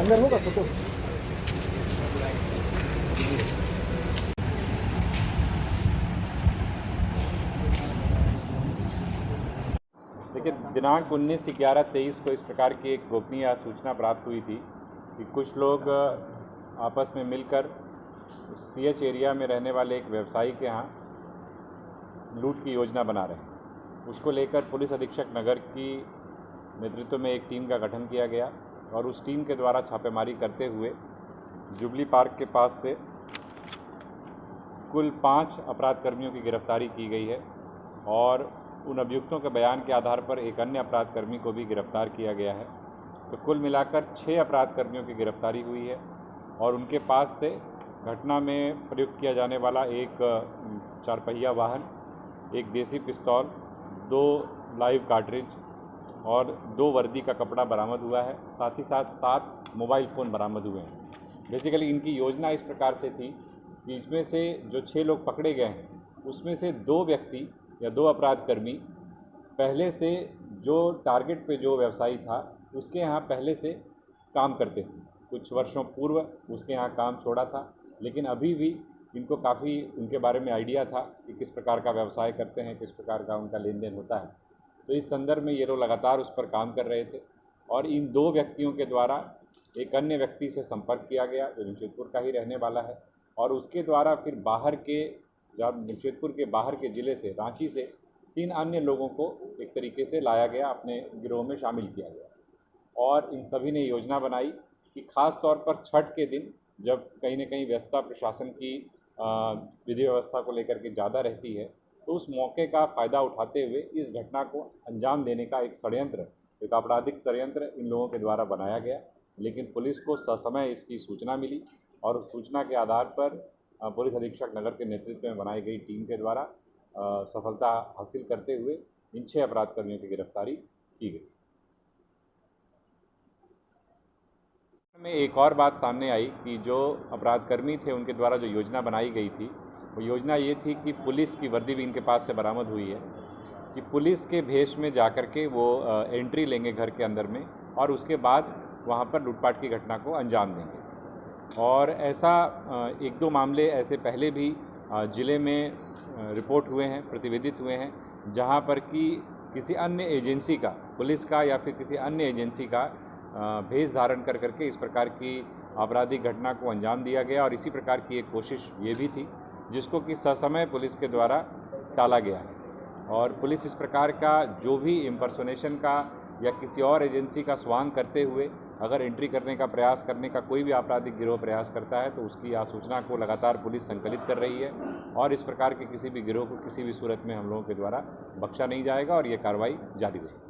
अंदर होगा फोटो। देखिए, दिनांक 19/11/23 को इस प्रकार की एक गोपनीय सूचना प्राप्त हुई थी कि कुछ लोग आपस में मिलकर CH एरिया में रहने वाले एक व्यवसायी के यहाँ लूट की योजना बना रहे हैं। उसको लेकर पुलिस अधीक्षक नगर की नेतृत्व में एक टीम का गठन किया गया और उस टीम के द्वारा छापेमारी करते हुए जुबली पार्क के पास से कुल 5 अपराध कर्मियों की गिरफ्तारी की गई है और उन अभियुक्तों के बयान के आधार पर एक अन्य अपराध कर्मी को भी गिरफ्तार किया गया है। तो कुल मिलाकर 6 अपराध कर्मियों की गिरफ्तारी हुई है और उनके पास से घटना में प्रयुक्त किया जाने वाला एक 4 पहिया वाहन, एक देसी पिस्तौल, 2 लाइव कार्ट्रिज और 2 वर्दी का कपड़ा बरामद हुआ है। साथ ही साथ 7 मोबाइल फ़ोन बरामद हुए हैं। बेसिकली इनकी योजना इस प्रकार से थी कि इसमें से जो 6 लोग पकड़े गए हैं उसमें से 2 व्यक्ति या 2 अपराध कर्मी पहले से जो टारगेट पे जो व्यवसायी था उसके यहाँ पहले से काम करते थे। कुछ वर्षों पूर्व उसके यहाँ काम छोड़ा था, लेकिन अभी भी इनको काफ़ी उनके बारे में आइडिया था कि किस प्रकार का व्यवसाय करते हैं, किस प्रकार का उनका लेन देन होता है। तो इस संदर्भ में ये लोग लगातार उस पर काम कर रहे थे और इन 2 व्यक्तियों के द्वारा एक अन्य व्यक्ति से संपर्क किया गया जो जमशेदपुर का ही रहने वाला है और उसके द्वारा फिर बाहर के जमशेदपुर के बाहर के ज़िले से, रांची से 3 अन्य लोगों को एक तरीके से लाया गया, अपने गिरोह में शामिल किया गया और इन सभी ने योजना बनाई कि ख़ास तौर पर छठ के दिन जब कहीं न कहीं व्यस्तता प्रशासन की विधि व्यवस्था को लेकर के ज़्यादा रहती है, तो उस मौके का फ़ायदा उठाते हुए इस घटना को अंजाम देने का एक षड्यंत्र, एक आपराधिक षड्यंत्र इन लोगों के द्वारा बनाया गया। लेकिन पुलिस को ससमय इसकी सूचना मिली और उस सूचना के आधार पर पुलिस अधीक्षक नगर के नेतृत्व में बनाई गई टीम के द्वारा सफलता हासिल करते हुए इन 6 अपराध कर्मियों की गिरफ्तारी की गई। में एक और बात सामने आई कि जो अपराधकर्मी थे उनके द्वारा जो योजना बनाई गई थी वो योजना ये थी कि पुलिस की वर्दी भी इनके पास से बरामद हुई है कि पुलिस के भेष में जाकर के वो एंट्री लेंगे घर के अंदर में और उसके बाद वहाँ पर लूटपाट की घटना को अंजाम देंगे। और ऐसा 1-2 मामले ऐसे पहले भी ज़िले में रिपोर्ट हुए हैं, प्रतिवेदित हुए हैं, जहाँ पर कि किसी अन्य एजेंसी का, पुलिस का या फिर किसी अन्य एजेंसी का भेष धारण कर करके इस प्रकार की आपराधिक घटना को अंजाम दिया गया और इसी प्रकार की एक कोशिश ये भी थी जिसको कि ससमय पुलिस के द्वारा टाला गया है। और पुलिस इस प्रकार का जो भी इम्पर्सोनेशन का या किसी और एजेंसी का स्वांग करते हुए अगर एंट्री करने का प्रयास करने का कोई भी आपराधिक गिरोह प्रयास करता है तो उसकी सूचना को लगातार पुलिस संकलित कर रही है और इस प्रकार के किसी भी गिरोह को किसी भी सूरत में हम लोगों के द्वारा बख्शा नहीं जाएगा और ये कार्रवाई जारी रहेगी।